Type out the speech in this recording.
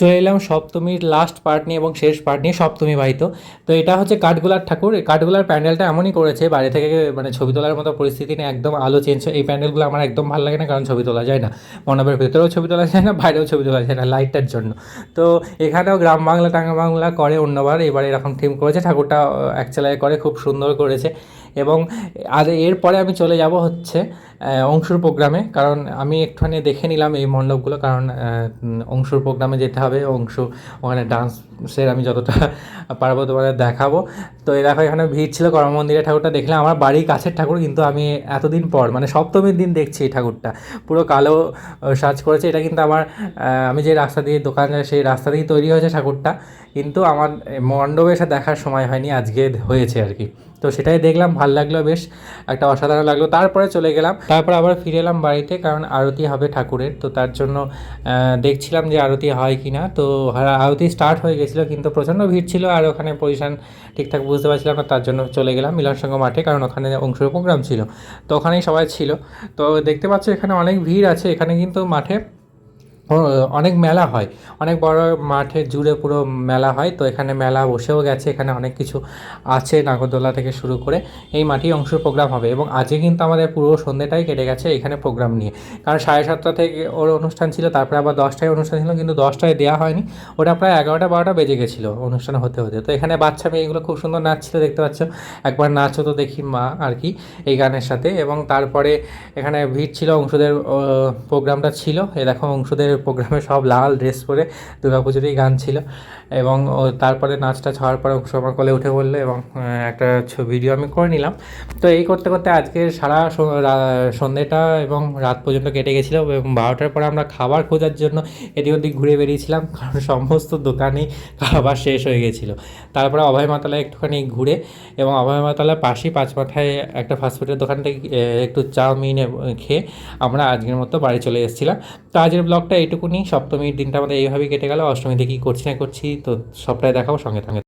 চলে এলাম সপ্তমীর লাস্ট পার্ট নিয়ে এবং শেষ পার্ট নিয়ে, সপ্তমী বাহিত। তো এটা হচ্ছে কাঠগোলার ঠাকুর। এই কাঠগোলার প্যান্ডেলটা এমনই করেছে, বাইরে থেকে মানে ছবি তোলার মতো পরিস্থিতি নেই, একদম আলো চেঞ্জ হয়। এই প্যান্ডেলগুলো আমার একদম ভালো লাগে না, কারণ ছবি তোলা যায় না, মণ্ডপের ভেতরেও ছবি তোলা যায় না, বাইরেও ছবি তোলা যায় না লাইটটার জন্য। তো এখানেও গ্রাম বাংলা টাঙ্গা বাংলা করে অন্যবার, এবার এরকম থিম করেছে, ঠাকুরটা এক চালায় করে খুব সুন্দর করেছে। এবং আর এরপরে আমি চলে যাব হচ্ছে অংশুর প্রোগ্রামে, কারণ আমি একটুখানি দেখে নিলাম এই মণ্ডপগুলো, কারণ অংশুর প্রোগ্রামে যেতে হবে। অংশু ওখানে ডান্সের আমি যতটা পারবো তোমাদের দেখাবো। তো এই দেখো এখানে ভিড় ছিল, কর্ম মন্দিরে ঠাকুরটা দেখলাম, আমার বাড়ির কাছের ঠাকুর, কিন্তু আমি এতদিন পর মানে সপ্তমীর দিন দেখছি এই ঠাকুরটা পুরো কালো সাজ করেছে। এটা কিন্তু আমার আমি যে রাস্তা দিয়ে দোকান যায় সেই রাস্তা দিয়েই তৈরি হয়েছে ঠাকুরটা, কিন্তু আমার মণ্ডপে এসে দেখার সময় হয়নি, আজকে হয়েছে আর কি। তো সেটাই দেখলাম, ভালো লাগলো, বেশ একটা অসাধারণ লাগলো। তারপরে চলে গেলাম, তারপর আবার ফিরে এলাম বাড়িতে, কারণ আরতি হবে ঠাকুরের, তো তার জন্য দেখছিলাম যে আরতি হয় কি না। তো আরতি স্টার্ট হয়ে গেছিলো, কিন্তু প্রচণ্ড ভিড় ছিল, আর ওখানে পজিশান ঠিকঠাক বুঝতে পারছিলাম না, তার জন্য চলে গেলাম মিলন সংঘ মাঠে, কারণ ওখানে অংশের প্রোগ্রাম ছিল, তো ওখানেই সবাই ছিল। তো দেখতে পাচ্ছ এখানে অনেক ভিড় আছে, এখানে কিন্তু মাঠে অনেক মেলা হয়, অনেক বড় মাঠে জুড়ে পুরো মেলা হয়। তো এখানে মেলা বসেও গেছে, এখানে অনেক কিছু আছে, নাগরদোলা থেকে শুরু করে এই মাঠেই অংশের প্রোগ্রাম হবে। এবং আজকে কিন্তু আমাদের পুরো সন্ধ্যেটাই কেটে গেছে এখানে প্রোগ্রাম নিয়ে, কারণ 7:30 থেকে ওর অনুষ্ঠান ছিল, তারপরে আবার 10টায় অনুষ্ঠান ছিল, কিন্তু 10টায় দেওয়া হয়নি, ওটা প্রায় 11টা 12টা বেজে গেছিলো অনুষ্ঠান হতে হতে। তো এখানে বাচ্চা মেয়েগুলো খুব সুন্দর নাচছিল, দেখতে পাচ্ছ, একবার নাচও তো দেখি মা আর কি এই গানের সাথে। এবং তারপরে এখানে ভিড় ছিল, অংশুদের প্রোগ্রামটা ছিল, এ দেখো অংশুদের প্রোগ্রামে সব লাল ড্রেস পরে দুর্গাপুজোরই গান ছিল। এবং তারপরে নাচটা ছাড়ার পরে অংশু আমার কোলে উঠে বললো, এবং একটা ভিডিও আমি করে নিলাম। তো এই করতে করতে আজকে সারা সন্ধ্যেটা এবং রাত পর্যন্ত কেটে গেছিলো। এবং 12টার পরে আমরা খাবার খোঁজার জন্য এদিক ওদিক ঘুরে বেরিয়েছিলাম, কারণ সমস্ত দোকানেই খাবার শেষ হয়ে গেছিলো। তারপরে অভয় মাতালায় একটুখানি ঘুরে, এবং অভয় মাতালার পাশেই 5 মাথায় একটা ফাস্টফুডের দোকান থেকে একটু চাউমিন খেয়ে আমরা আজকের মতো বাড়ি চলে এসেছিলাম। তো আজকের ব্লগটা এইটুকুনি। সপ্তমীর দিনটা আমাদের এইভাবেই কেটে গেল। অষ্টমীতে কী করছি না করছি তো সবটাই দেখাবো, সঙ্গে সঙ্গে।